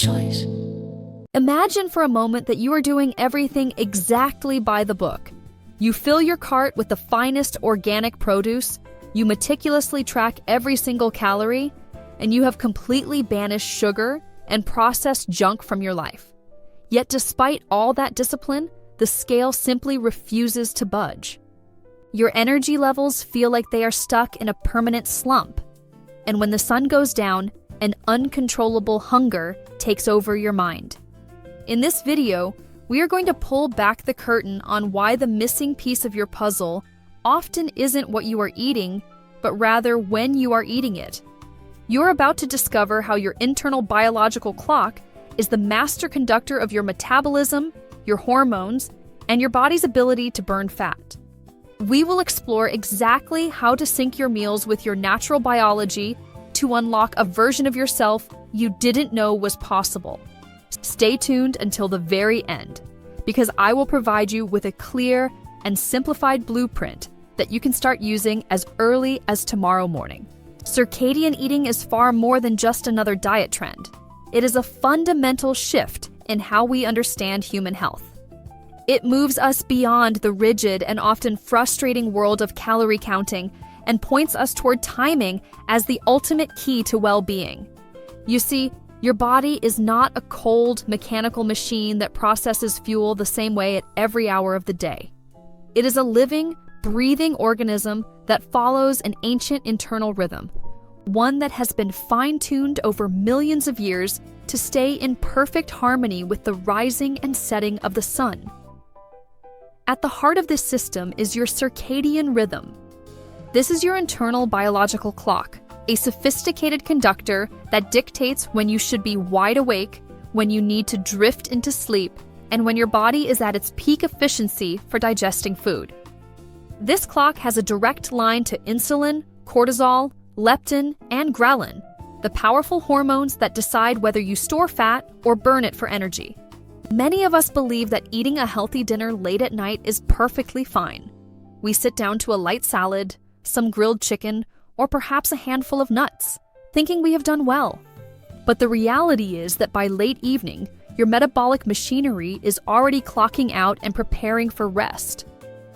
choice. Imagine for a moment that you are doing everything exactly by the book. You fill your cart with the finest organic produce, you meticulously track every single calorie, and you have completely banished sugar and processed junk from your life. Yet despite all that discipline, the scale simply refuses to budge. Your energy levels feel like they are stuck in a permanent slump. And when the sun goes down, an uncontrollable hunger takes over your mind. In this video, we are going to pull back the curtain on why the missing piece of your puzzle often isn't what you are eating, but rather when you are eating it. You're about to discover how your internal biological clock is the master conductor of your metabolism, your hormones, and your body's ability to burn fat. We will explore exactly how to sync your meals with your natural biology to unlock a version of yourself you didn't know was possible. Stay tuned until the very end, because I will provide you with a clear and simplified blueprint that you can start using as early as tomorrow morning. Circadian eating is far more than just another diet trend. It is a fundamental shift in how we understand human health. It moves us beyond the rigid and often frustrating world of calorie counting and points us toward timing as the ultimate key to well-being. You see, your body is not a cold, mechanical machine that processes fuel the same way at every hour of the day. It is a living, breathing organism that follows an ancient internal rhythm, one that has been fine-tuned over millions of years to stay in perfect harmony with the rising and setting of the sun. At the heart of this system is your circadian rhythm. This is your internal biological clock, a sophisticated conductor that dictates when you should be wide awake, when you need to drift into sleep, and when your body is at its peak efficiency for digesting food. This clock has a direct line to insulin, cortisol, leptin, and ghrelin, the powerful hormones that decide whether you store fat or burn it for energy. Many of us believe that eating a healthy dinner late at night is perfectly fine. We sit down to a light salad, some grilled chicken, or perhaps a handful of nuts, thinking we have done well. But the reality is that by late evening, your metabolic machinery is already clocking out and preparing for rest.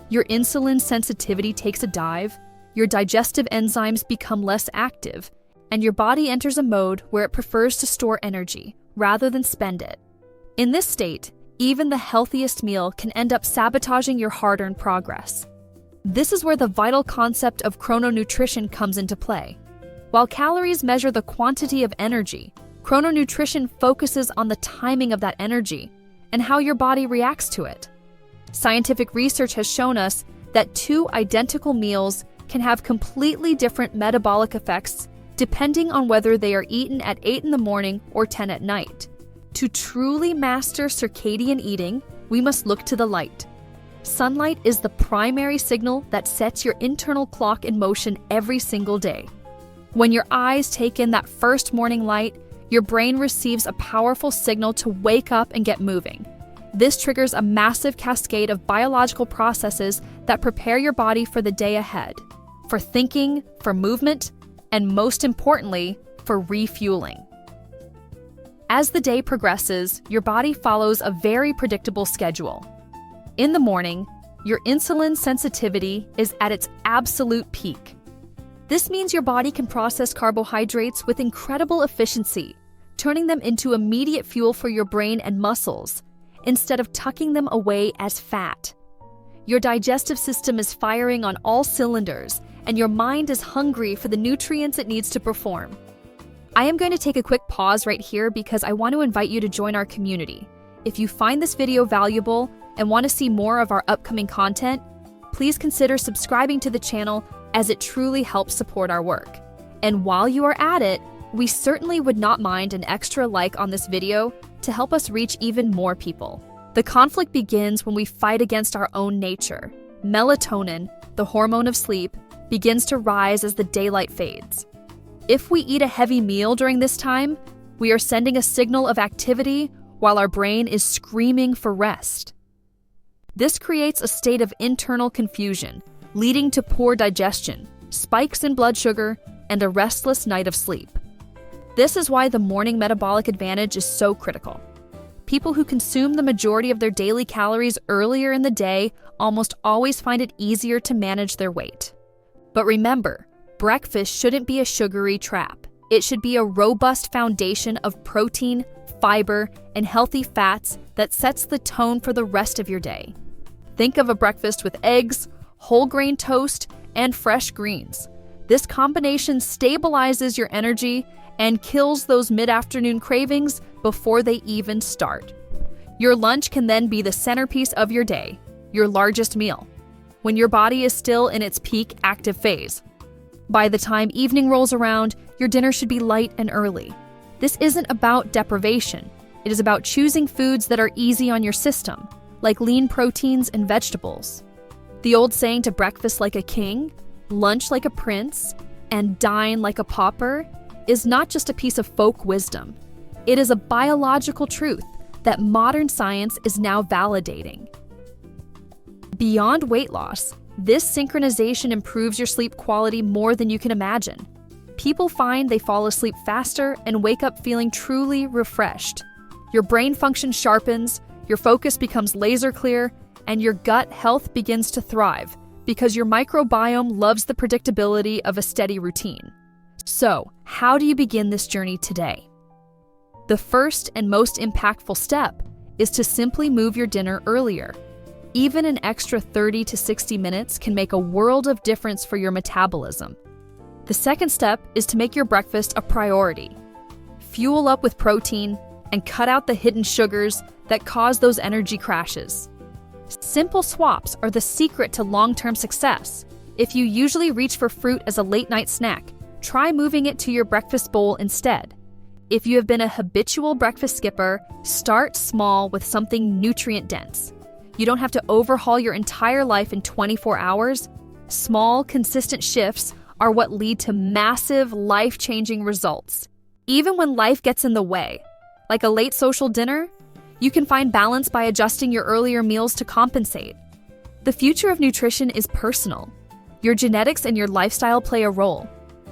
Your insulin sensitivity takes a dive, your digestive enzymes become less active, and your body enters a mode where it prefers to store energy rather than spend it. In this state, even the healthiest meal can end up sabotaging your hard-earned progress. This is where the vital concept of chrononutrition comes into play. While calories measure the quantity of energy, chrononutrition focuses on the timing of that energy and how your body reacts to it. Scientific research has shown us that two identical meals can have completely different metabolic effects depending on whether they are eaten at 8 in the morning or 10 at night. To truly master circadian eating, we must look to the light. Sunlight is the primary signal that sets your internal clock in motion every single day. When your eyes take in that first morning light, your brain receives a powerful signal to wake up and get moving. This triggers a massive cascade of biological processes that prepare your body for the day ahead, for thinking, for movement, and most importantly, for refueling. As the day progresses, your body follows a very predictable schedule. In the morning, your insulin sensitivity is at its absolute peak. This means your body can process carbohydrates with incredible efficiency, turning them into immediate fuel for your brain and muscles, instead of tucking them away as fat. Your digestive system is firing on all cylinders, and your mind is hungry for the nutrients it needs to perform. I am going to take a quick pause right here because I want to invite you to join our community. If you find this video valuable and want to see more of our upcoming content, please consider subscribing to the channel as it truly helps support our work. And while you are at it, we certainly would not mind an extra like on this video to help us reach even more people. The conflict begins when we fight against our own nature. Melatonin, the hormone of sleep, begins to rise as the daylight fades. If we eat a heavy meal during this time, we are sending a signal of activity while our brain is screaming for rest. This creates a state of internal confusion, leading to poor digestion, spikes in blood sugar, and a restless night of sleep. This is why the morning metabolic advantage is so critical. People who consume the majority of their daily calories earlier in the day almost always find it easier to manage their weight. But remember, breakfast shouldn't be a sugary trap. It should be a robust foundation of protein, fiber, and healthy fats that sets the tone for the rest of your day. Think of a breakfast with eggs, whole grain toast, and fresh greens. This combination stabilizes your energy and kills those mid-afternoon cravings before they even start. Your lunch can then be the centerpiece of your day, your largest meal, when your body is still in its peak active phase. By the time evening rolls around, your dinner should be light and early. This isn't about deprivation. It is about choosing foods that are easy on your system, like lean proteins and vegetables. The old saying to breakfast like a king, lunch like a prince, and dine like a pauper is not just a piece of folk wisdom. It is a biological truth that modern science is now validating. Beyond weight loss, this synchronization improves your sleep quality more than you can imagine. People find they fall asleep faster and wake up feeling truly refreshed. Your brain function sharpens, your focus becomes laser clear, and your gut health begins to thrive because your microbiome loves the predictability of a steady routine. So, how do you begin this journey today? The first and most impactful step is to simply move your dinner earlier. Even an extra 30 to 60 minutes can make a world of difference for your metabolism. The second step is to make your breakfast a priority. Fuel up with protein and cut out the hidden sugars that cause those energy crashes. Simple swaps are the secret to long-term success. If you usually reach for fruit as a late-night snack, try moving it to your breakfast bowl instead. If you have been a habitual breakfast skipper, start small with something nutrient-dense. You don't have to overhaul your entire life in 24 hours. Small, consistent shifts are what lead to massive, life-changing results. Even when life gets in the way, like a late social dinner, you can find balance by adjusting your earlier meals to compensate. The future of nutrition is personal. Your genetics and your lifestyle play a role,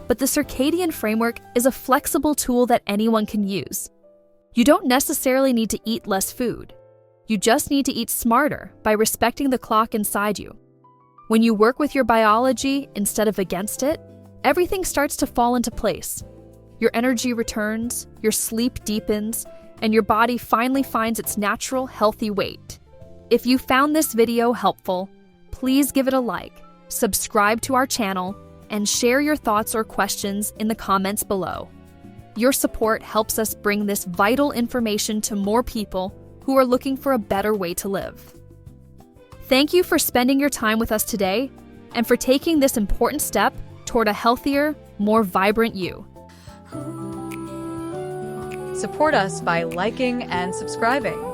but the circadian framework is a flexible tool that anyone can use. You don't necessarily need to eat less food. You just need to eat smarter by respecting the clock inside you. When you work with your biology instead of against it, everything starts to fall into place. Your energy returns, your sleep deepens, and your body finally finds its natural, healthy weight. If you found this video helpful, please give it a like, subscribe to our channel, and share your thoughts or questions in the comments below. Your support helps us bring this vital information to more people who are looking for a better way to live. Thank you for spending your time with us today and for taking this important step toward a healthier, more vibrant you. Support us by liking and subscribing.